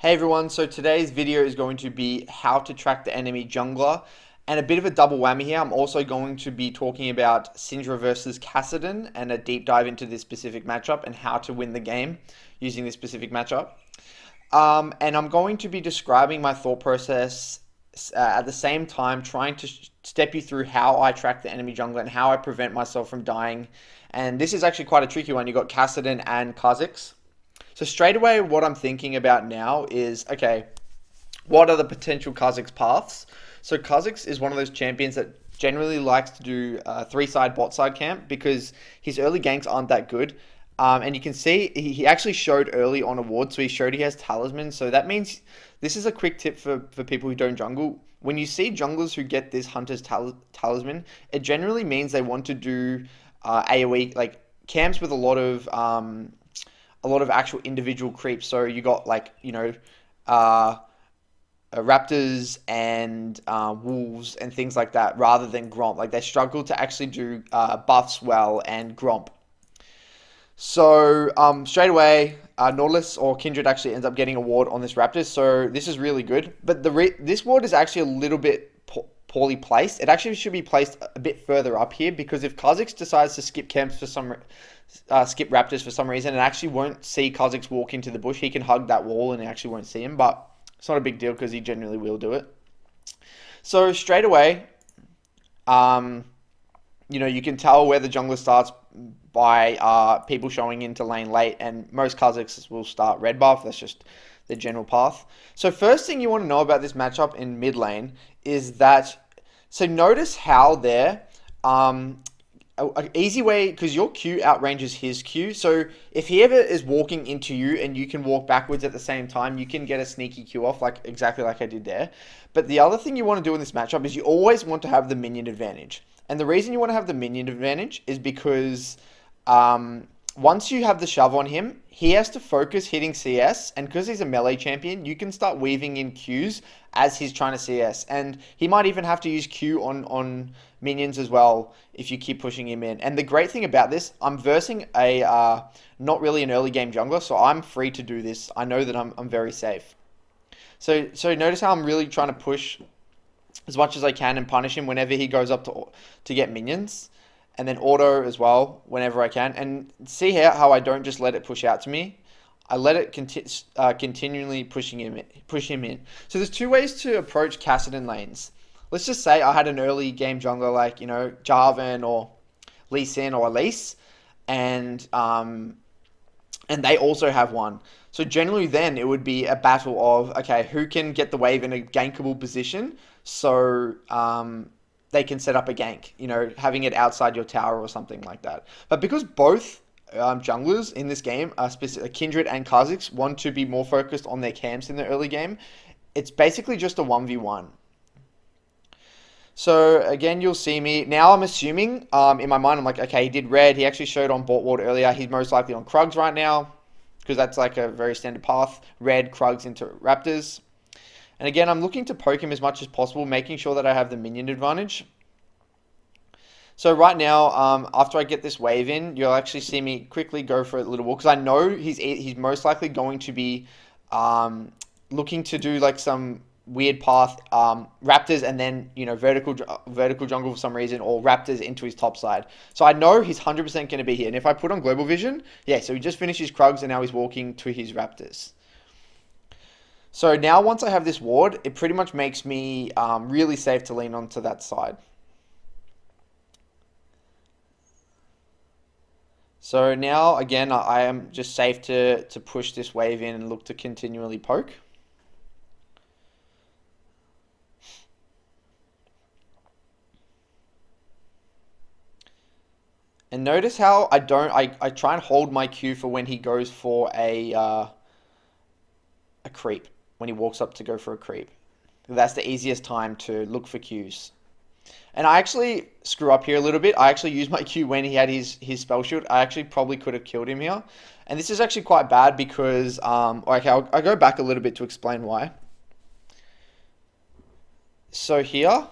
Hey everyone, so today's video is going to be how to track the enemy jungler, and a bit of a double whammy here. I'm also going to be talking about Syndra versus Kassadin and a deep dive into this specific matchup and how to win the game using this specific matchup. And I'm going to be describing my thought process at the same time, trying to step you through how I track the enemy jungler and how I prevent myself from dying. And this is actually quite a tricky one. You got Kassadin and kha'zix. So straight away, what I'm thinking about now is, okay, what are the potential kha'zix paths? So kha'zix is one of those champions that generally likes to do three-side bot-side camp because his early ganks aren't that good. And you can see he actually showed early on a ward, so he showed he has talisman. So that means this is a quick tip for people who don't jungle. When you see junglers who get this hunter's talisman, it generally means they want to do AoE, like camps with a lot of actual individual creeps. So you got raptors and wolves and things like that rather than gromp. Like they struggle to actually do buffs well and gromp. So straight away, Nautilus or Kindred actually ends up getting a ward on this Raptors. So this is really good. But this ward is actually a little bit poorly placed. It actually should be placed a bit further up here, because if kha'zix decides to skip camps for skip Raptors for some reason, and actually won't see kha'zix walk into the bush, he can hug that wall and he actually won't see him, but it's not a big deal because he generally will do it. So straight away, you can tell where the jungler starts by people showing into lane late, and most kha'zix will start red buff. That's just the general path. So first thing you want to know about this matchup in mid lane is that, so notice how there, an easy way, because your Q outranges his Q. So if he ever is walking into you and you can walk backwards at the same time, you can get a sneaky Q off, like exactly like I did there. But the other thing you want to do in this matchup is you always want to have the minion advantage. And the reason you want to have the minion advantage is because once you have the shove on him, he has to focus hitting CS, and because he's a melee champion, you can start weaving in Qs as he's trying to CS, and he might even have to use Q on minions as well if you keep pushing him in. And the great thing about this, I'm versing a not really an early game jungler, so I'm free to do this. I know that I'm very safe. So notice how I'm really trying to push as much as I can and punish him whenever he goes up to get minions. And then auto as well whenever I can. And see here how I don't just let it push out to me. I let it continually push him in. So there's two ways to approach Kassadin lanes. Let's just say I had an early game jungler like, Jarvan or Lee Sin or Elise, and they also have one. So generally then it would be a battle of, okay, who can get the wave in a gankable position, so they can set up a gank, having it outside your tower or something like that. But because both junglers in this game, Kindred and kha'zix, want to be more focused on their camps in the early game, it's basically just a 1v1. So again, you'll see me. Now I'm assuming, in my mind, I'm like, okay, he did red. He actually showed on bot ward earlier. He's most likely on Krugs right now, because that's like a very standard path. Red, Krugs into Raptors. And again, I'm looking to poke him as much as possible, making sure that I have the minion advantage. So right now, after I get this wave in, you'll actually see me quickly go for a little walk, because I know he's most likely going to be looking to do like some weird path, Raptors and then vertical jungle for some reason, or Raptors into his top side. So I know he's 100% going to be here. And if I put on global vision, yeah, so he just finished his Krugs and now he's walking to his Raptors. So now once I have this ward, it pretty much makes me really safe to lean onto that side. So now, again, I am just safe to push this wave in and look to continually poke. And notice how I try and hold my Q for when he goes for a creep. When he walks up to go for a creep. That's the easiest time to look for Qs. And I actually screw up here a little bit. I actually used my Q when he had his spell shield. I actually probably could have killed him here. And this is actually quite bad because, okay, I'll go back a little bit to explain why. So here,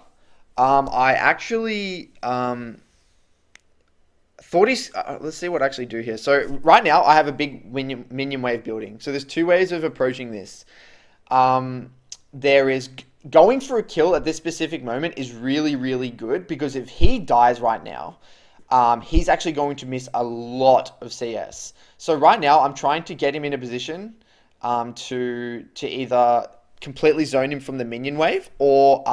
I actually let's see what I actually do here. So right now I have a big minion wave building. So there's two ways of approaching this. there is going for a kill at this specific moment is really, really good, because if he dies right now, he's actually going to miss a lot of CS. So right now, I'm trying to get him in a position to either completely zone him from the minion wave, or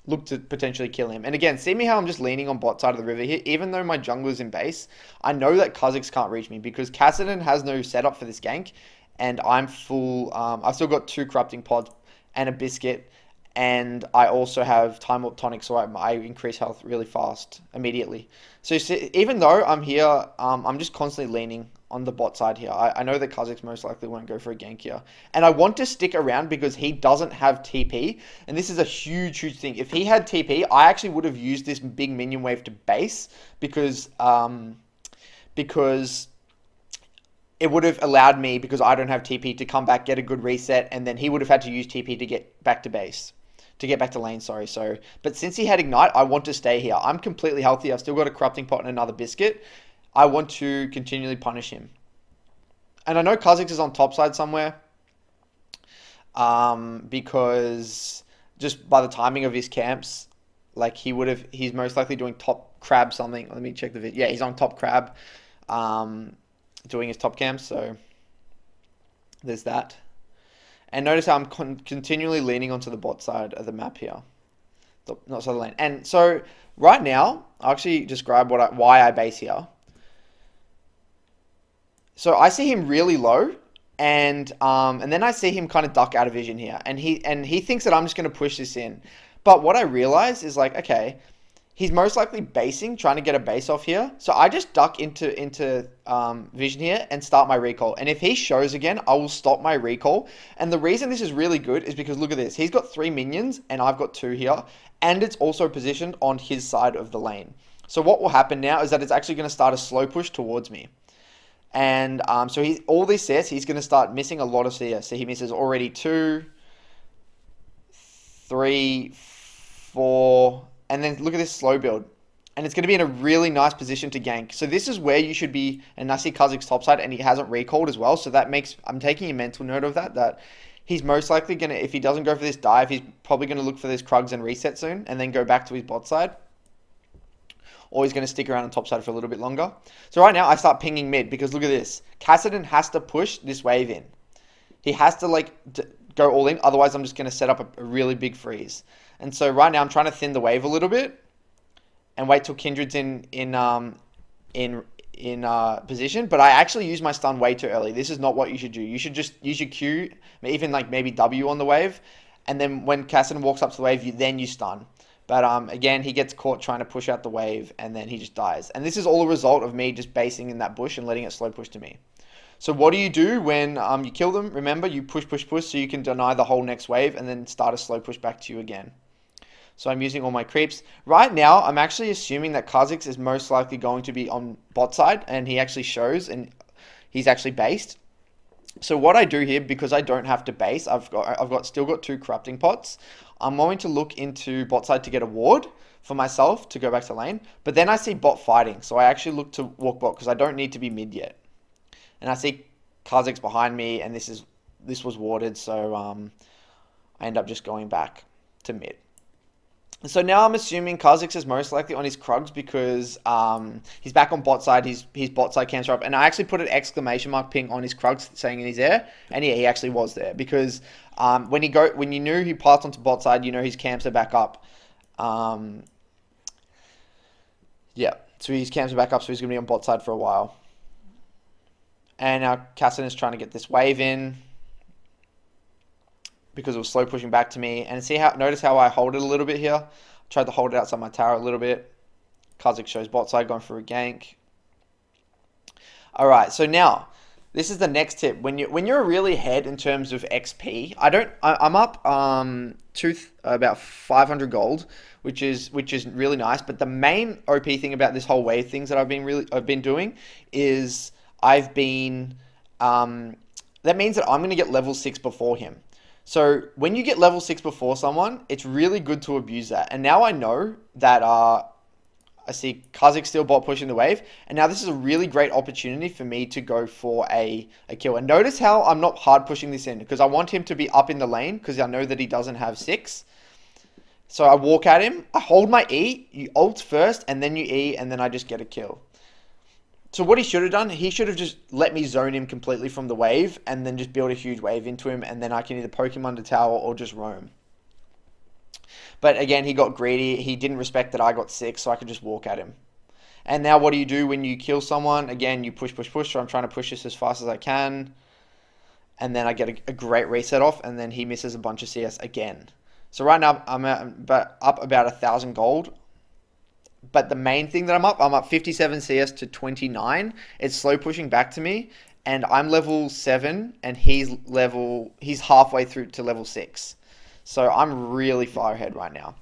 look to potentially kill him. And again, see me how I'm just leaning on bot side of the river here. Even though my jungler's in base, I know that kha'zix can't reach me, because Kassadin has no setup for this gank, and I'm full. I've still got 2 corrupting pods and a biscuit, and I also have time warp tonic, so I increase health really fast immediately. So even though I'm here, I'm just constantly leaning on the bot side here. I know that kha'zix most likely won't go for a gank here, and I want to stick around because he doesn't have TP, and this is a huge thing. If he had TP, I actually would have used this big minion wave to base, because it would have allowed me, because I don't have TP, to come back, get a good reset, and then he would have had to use TP to get back to base. To get back to lane, sorry. So, but since he had Ignite, I want to stay here. I'm completely healthy. I've still got a corrupting pot and another biscuit. I want to continually punish him. And I know kha'zix is on top side somewhere. Because just by the timing of his camps, like he's most likely doing top crab something. Let me check the video. Yeah, he's on top crab. Doing his top camps, so there's that. And notice how I'm continually leaning onto the bot side of the map here, not side of the lane. And so right now, I'll actually describe why I base here. So I see him really low, and then I see him kind of duck out of vision here, and he thinks that I'm just going to push this in. But what I realize is, like, okay, he's most likely basing, trying to get a base off here. So I just duck into vision here and start my recall. And if he shows again, I will stop my recall. And the reason this is really good is because look at this. He's got 3 minions and I've got 2 here. And it's also positioned on his side of the lane. So what will happen now is that it's actually going to start a slow push towards me. And so all this CS, he's going to start missing a lot of CS. So he misses already 2, 3, 4... And then look at this slow build. And it's going to be in a really nice position to gank. So this is where you should be. And I see kha'zix topside, and he hasn't recalled as well. So that makes, I'm taking a mental note of that he's most likely going to, if he doesn't go for this dive, he's probably going to look for this Krugs and reset soon, and then go back to his bot side. Or he's going to stick around on top side for a little bit longer. So right now, I start pinging mid, because look at this. Kassadin has to push this wave in. He has to, like, go all in. Otherwise, I'm just going to set up a really big freeze. And so right now I'm trying to thin the wave a little bit and wait till Kindred's in position. But I actually use my stun way too early. This is not what you should do. You should just use your Q, even like maybe W on the wave, and then when Kassadin walks up to the wave, you stun. But again, he gets caught trying to push out the wave, and then he just dies. And this is all a result of me just basing in that bush and letting it slow push to me. So what do you do when you kill them? Remember, you push so you can deny the whole next wave and then start a slow push back to you again. So I'm using all my creeps. Right now, I'm actually assuming that kha'zix is most likely going to be on bot side, and he actually shows, and he's actually based. So what I do here, because I don't have to base, I've still got 2 corrupting pots. I'm going to look into bot side to get a ward for myself to go back to lane. But then I see bot fighting, so I actually look to walk bot because I don't need to be mid yet. And I see kha'zix behind me, and this was warded, so I end up just going back to mid. So now I'm assuming kha'zix is most likely on his Krugs, because he's back on bot side. His bot side camps are up, and I actually put an exclamation mark ping on his Krugs saying he's there, and yeah, he actually was there, because when you knew he passed onto bot side, you know his camps are back up. Yeah, so his camps are back up, so he's gonna be on bot side for a while. And now Kassadin is trying to get this wave in, because it was slow pushing back to me. And notice how I hold it a little bit here. Tried to hold it outside my tower a little bit. kha'zix shows bot side going for a gank. Alright, so now this is the next tip. When you're really ahead in terms of XP, I'm up about 500 gold, which is really nice. But the main OP thing about this whole wave things that I've been doing is that means that I'm gonna get level 6 before him. So when you get level 6 before someone, it's really good to abuse that. And now I know that, I see kha'zix still bot pushing the wave. And now this is a really great opportunity for me to go for a kill. And notice how I'm not hard pushing this in, because I want him to be up in the lane, because I know that he doesn't have 6. So I walk at him, I hold my E, you ult first, and then you E, and then I just get a kill. So what he should have done, he should have just let me zone him completely from the wave, and then just build a huge wave into him, and then I can either poke him under tower or just roam. But again, he got greedy. He didn't respect that I got 6, so I could just walk at him. And now what do you do when you kill someone? Again, you push, push, push. So I'm trying to push this as fast as I can. And then I get a great reset off, and then he misses a bunch of CS again. So right now, I'm up about 1,000 gold. But the main thing that I'm up 57 CS to 29. It's slow pushing back to me. And I'm level 7, and he's halfway through to level 6. So I'm really far ahead right now.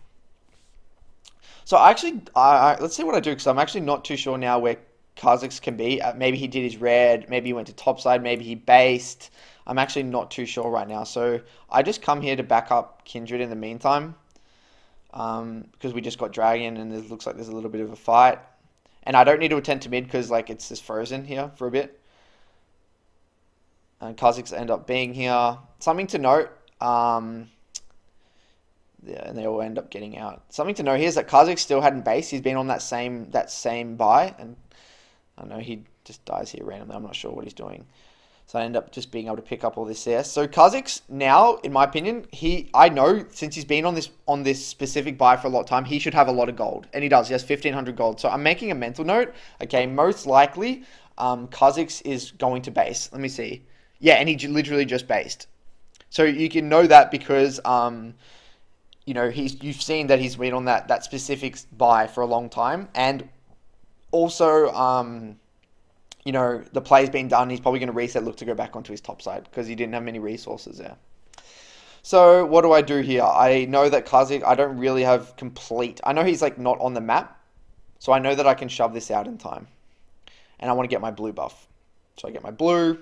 So actually, let's see what I do, because I'm actually not too sure now where kha'zix can be. Maybe he did his red, maybe he went to topside, maybe he based. I'm actually not too sure right now. So I just come here to back up Kindred in the meantime, because we just got dragon, and it looks like there's a little bit of a fight. And I don't need to attend to mid, because like it's just frozen here for a bit. And kha'zix end up being here. Something to note, yeah, and they all end up getting out. Something to know here is that kha'zix still hadn't based. He's been on that same buy, and I don't know, he just dies here randomly. I'm not sure what he's doing. So I end up just being able to pick up all this CS. So kha'zix now, in my opinion, I know since he's been on this specific buy for a lot of time, he should have a lot of gold, and he does. He has 1,500 gold. So I'm making a mental note. Okay, most likely, kha'zix is going to base. Let me see. Yeah, and he literally just based. So you can know that because you know, you've seen that he's been on that specific buy for a long time, and also, you know, the play's been done. He's probably going to reset, look to go back onto his top side, because he didn't have many resources there. So what do I do here? I know that kha'zix, I don't really have complete. I know he's like not on the map, so I know that I can shove this out in time, and I want to get my blue buff. So I get my blue.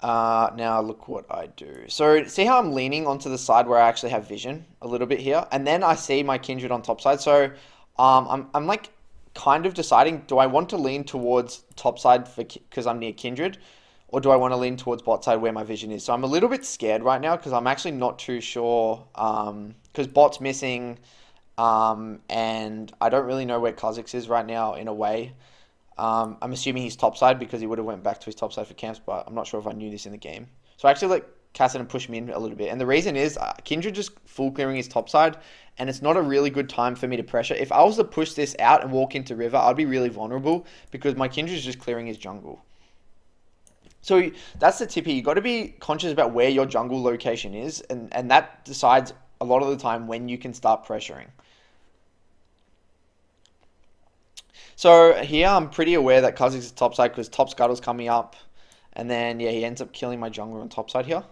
Now look what I do. So see how I'm leaning onto the side where I actually have vision a little bit here, and then I see my Kindred on top side. So I'm like kind of deciding, do I want to lean towards top side because I'm near Kindred, or do I want to lean towards bot side where my vision is? So I'm a little bit scared right now, because I'm actually not too sure, because bot's missing, and I don't really know where kha'zix is right now in a way. I'm assuming he's topside, because he would have went back to his topside for camps, but I'm not sure if I knew this in the game. So I actually let Kassadin push me in a little bit. And the reason is, Kindred just full clearing his topside, and it's not a really good time for me to pressure. If I was to push this out and walk into river, I'd be really vulnerable, because my Kindred is just clearing his jungle. So that's the tip here. You've got to be conscious about where your jungle location is, and that decides a lot of the time when you can start pressuring. So here I'm pretty aware that kha'zix is topside, because top scuttle's coming up. And then, yeah, he ends up killing my jungler on topside here.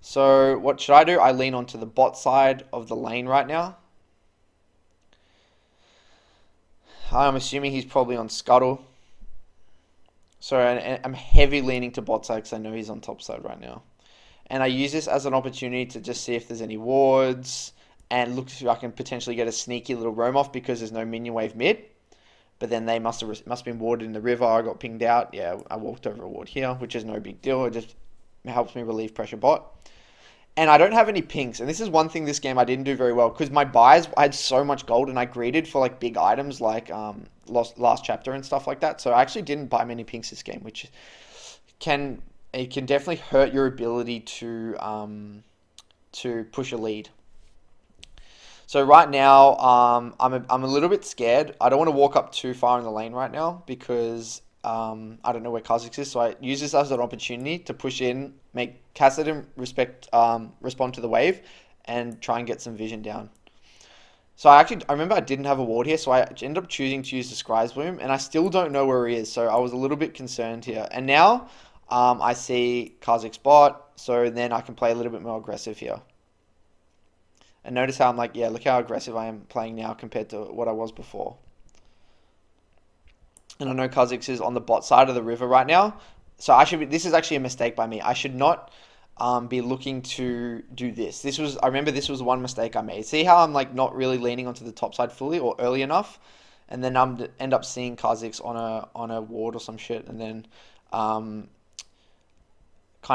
So what should I do? I lean onto the bot side of the lane right now. I'm assuming he's probably on scuttle. So I'm heavy leaning to bot side, because I know he's on top side right now. And I use this as an opportunity to just see if there's any wards, and look if I can potentially get a sneaky little roam off, because there's no minion wave mid. But then they must have been warded in the river. I got pinged out. Yeah, I walked over a ward here, which is no big deal. It just helps me relieve pressure bot. And I don't have any pinks. And this is one thing this game I didn't do very well, because my buys, I had so much gold, and I greeded for like big items like last chapter and stuff like that. So I actually didn't buy many pinks this game, which can definitely hurt your ability to push a lead. So right now, I'm a little bit scared. I don't want to walk up too far in the lane right now, because I don't know where kha'zix is. So I use this as an opportunity to push in, make Kassadin respond to the wave, and try and get some vision down. So I remember I didn't have a ward here, so I ended up choosing to use the Scry's Bloom, and I still don't know where he is. So I was a little bit concerned here. And now I see kha'zix bot, so then I can play a little bit more aggressive here. And notice how I'm like, yeah, look how aggressive I am playing now compared to what I was before. And I know kha'zix is on the bot side of the river right now. So this is actually a mistake by me. I should not be looking to do this. I remember this was one mistake I made. See how I'm like not really leaning onto the top side fully or early enough, and then I'm end up seeing kha'zix on a ward or some shit, and then kind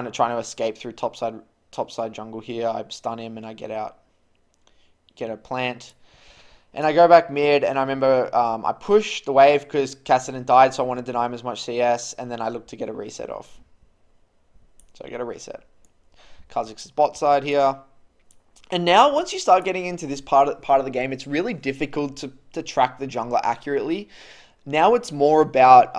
of trying to escape through top side jungle here. I stun him and I get out, get a plant. And I go back mid, and I remember I pushed the wave because Kassadin died, so I want to deny him as much CS, and then I look to get a reset off. So I get a reset. kha'zix's bot side here. And now, once you start getting into this part of the game, it's really difficult to track the jungler accurately. Now it's more about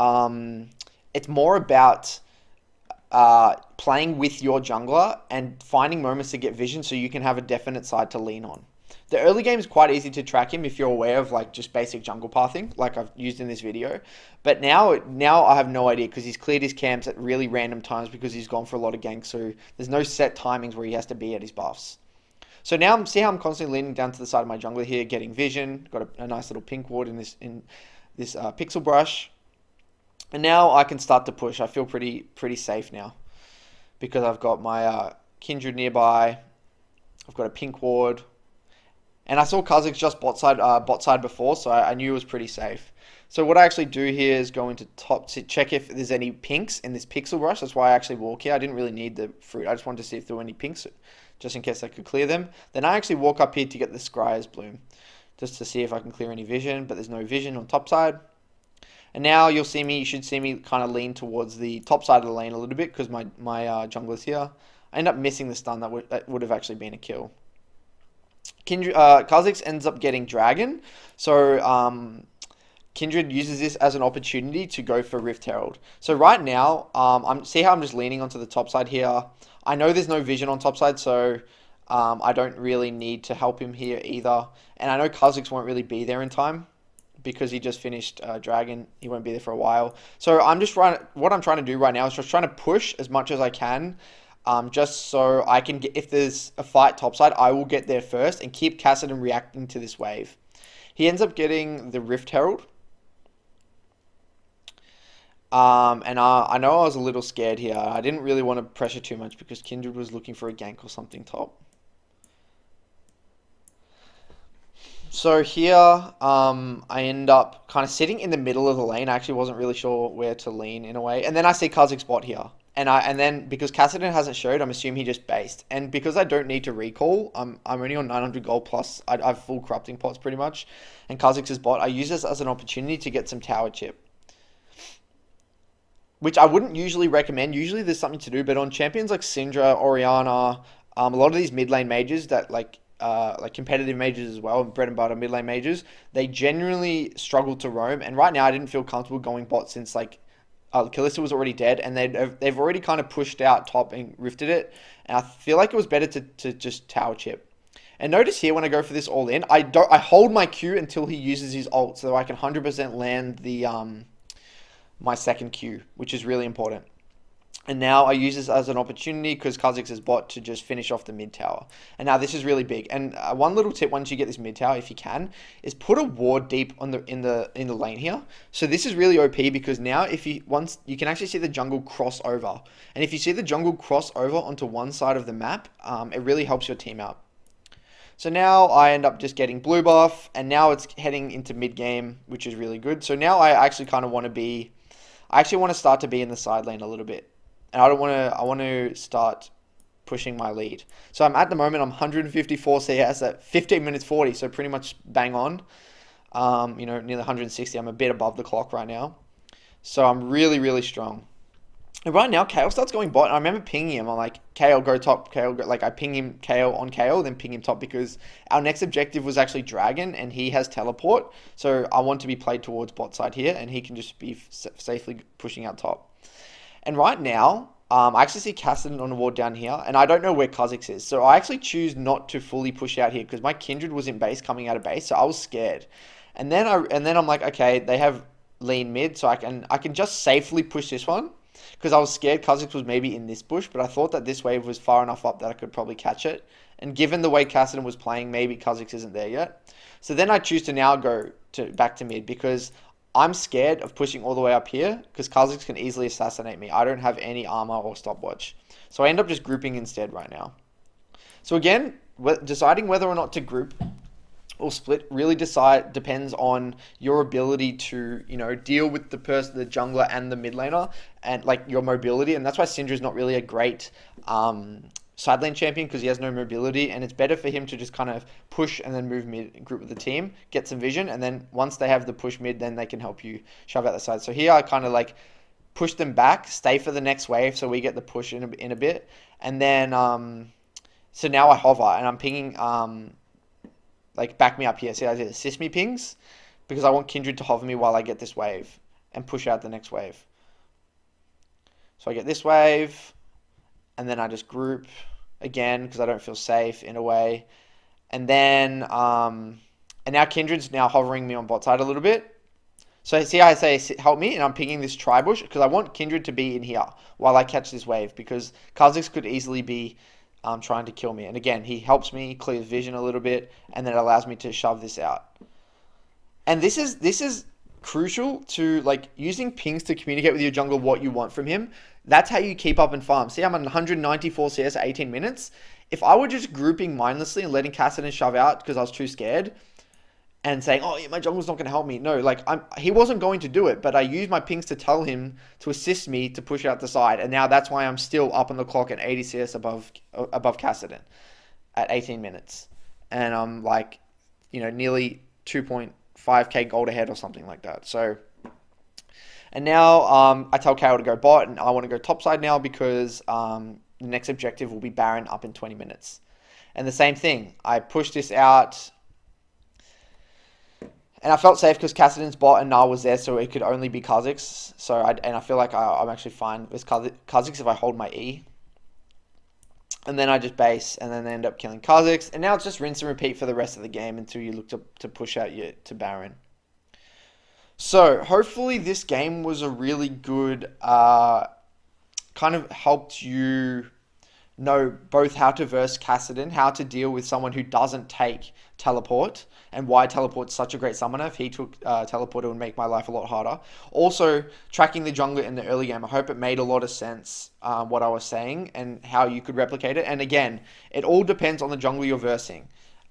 playing with your jungler and finding moments to get vision so you can have a definite side to lean on. The early game is quite easy to track him if you're aware of like just basic jungle pathing, like I've used in this video. But now I have no idea because he's cleared his camps at really random times because he's gone for a lot of ganks. So there's no set timings where he has to be at his buffs. So now see how I'm constantly leaning down to the side of my jungler here, getting vision. Got a nice little pink ward in this pixel brush. And now I can start to push. I feel pretty safe now because I've got my Kindred nearby. I've got a pink ward. And I saw kha'zix just bot side before, so I knew it was pretty safe. So what I actually do here is go into top to check if there's any pinks in this pixel brush. That's why I actually walk here. I didn't really need the fruit. I just wanted to see if there were any pinks, just in case I could clear them. Then I actually walk up here to get the Scryer's Bloom, just to see if I can clear any vision, but there's no vision on top side. And now you should see me kind of lean towards the top side of the lane a little bit because my jungler's here. I end up missing the stun that would have actually been a kill. kha'zix ends up getting Dragon, so Kindred uses this as an opportunity to go for Rift Herald. So right now, see how I'm just leaning onto the top side here. I know there's no vision on top side, so I don't really need to help him here either. And I know kha'zix won't really be there in time because he just finished Dragon. He won't be there for a while. So what I'm trying to do right now is just trying to push as much as I can. Just so I can get, if there's a fight topside, I will get there first and keep Kassadin reacting to this wave. He ends up getting the Rift Herald. And I know I was a little scared here. I didn't really want to pressure too much because Kindred was looking for a gank or something top. So here, I end up kind of sitting in the middle of the lane. I actually wasn't really sure where to lean in a way. And then I see kha'zix bot here. And then because Kassadin hasn't showed, I'm assuming he just based. And because I don't need to recall, I'm only on 900 gold plus. I have full corrupting pots pretty much. And kha'zix's bot, I use this as an opportunity to get some tower chip, which I wouldn't usually recommend. Usually there's something to do, but on champions like Syndra, Orianna, a lot of these mid lane mages that like competitive mages as well, bread and butter mid lane mages, they generally struggle to roam. And right now I didn't feel comfortable going bot since like Kalista was already dead, and they've already kind of pushed out top and rifted it. And I feel like it was better to just tower chip. And notice here when I go for this all in, I hold my Q until he uses his ult, so I can 100% land the my second Q, which is really important. And now I use this as an opportunity because kha'zix's bot to just finish off the mid tower. And now this is really big. And one little tip once you get this mid tower, if you can, is put a ward deep on in the lane here. So this is really OP because now once you can actually see the jungle cross over. And if you see the jungle cross over onto one side of the map, it really helps your team out. So now I end up just getting blue buff, and now it's heading into mid game, which is really good. So now I actually kind of want to start to be in the side lane a little bit. And I want to start pushing my lead. So at the moment, I'm 154 CS at 15 minutes 40. So pretty much bang on, near the 160. I'm a bit above the clock right now. So I'm really, really strong. And right now, Kale starts going bot. And I remember pinging him. I'm like, Kale, go top. Kale, go. Like I ping him Kale on Kale, then ping him top because our next objective was actually Dragon, and he has teleport. So I want to be played towards bot side here, and he can just be safely pushing out top. And right now, I actually see Kassadin on the ward down here, and I don't know where kha'zix is. So I actually choose not to fully push out here because my Kindred was in base, coming out of base, so I was scared. And then I'm like, okay, they have lean mid, so I can just safely push this one because I was scared kha'zix was maybe in this bush, but I thought that this wave was far enough up that I could probably catch it. And given the way Kassadin was playing, maybe kha'zix isn't there yet. So then I choose to now go back to mid because I'm scared of pushing all the way up here because kha'zix can easily assassinate me. I don't have any armor or stopwatch. So I end up just grouping instead right now. So again, deciding whether or not to group or split really depends on your ability to, you know, deal with the jungler and the mid laner, and like your mobility. And that's why Syndra is not really a great side lane champion, because he has no mobility, and it's better for him to just kind of push and then move mid, group with the team, get some vision, and then once they have the push mid, then they can help you shove out the side. So here I kind of like push them back, stay for the next wave, so we get the push in a bit, and then so now I hover and I'm pinging like back me up here. See, I did assist me pings because I want Kindred to hover me while I get this wave and push out the next wave. So I get this wave, and then I just group again because I don't feel safe in a way. And then, and now Kindred's now hovering me on bot side a little bit. So see how I say help me, and I'm pinging this tri-bush because I want Kindred to be in here while I catch this wave, because kha'zix could easily be trying to kill me. And again, he helps me clear vision a little bit, and then it allows me to shove this out. And this is crucial to like using pings to communicate with your jungler what you want from him. That's how you keep up and farm. See, I'm on 194 CS at 18 minutes. If I were just grouping mindlessly and letting Kassadin shove out because I was too scared and saying, oh, yeah, my jungler's not going to help me. No, like he wasn't going to do it, but I used my pings to tell him to assist me to push out the side. And now that's why I'm still up on the clock at 80 CS above Kassadin at 18 minutes. And I'm like, you know, nearly 2.5k gold ahead or something like that. So, and now I tell KO to go bot, and I want to go top side now because the next objective will be Baron up in 20 minutes. And the same thing, I push this out. And I felt safe because Kassadin's bot and Nar was there, so it could only be kha'zix. So I feel like I'm actually fine with kha'zix if I hold my E. And then I just base, and then they end up killing kha'zix. And now it's just rinse and repeat for the rest of the game until you look to push out to Baron. So hopefully this game was a really good, kind of helped you know both how to verse Kassadin, how to deal with someone who doesn't take teleport, and why teleport's such a great summoner. If he took teleport, it would make my life a lot harder. Also, tracking the jungler in the early game. I hope it made a lot of sense, what I was saying, and how you could replicate it. And again, it all depends on the jungler you're versing.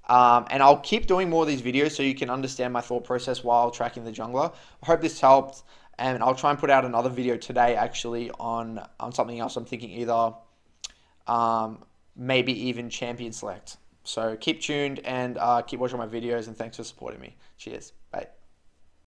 And I'll keep doing more of these videos so you can understand my thought process while tracking the jungler. I hope this helped, and I'll try and put out another video today actually on something else. I'm thinking either maybe even champion select. So keep tuned and keep watching my videos, and thanks for supporting me. Cheers. Bye.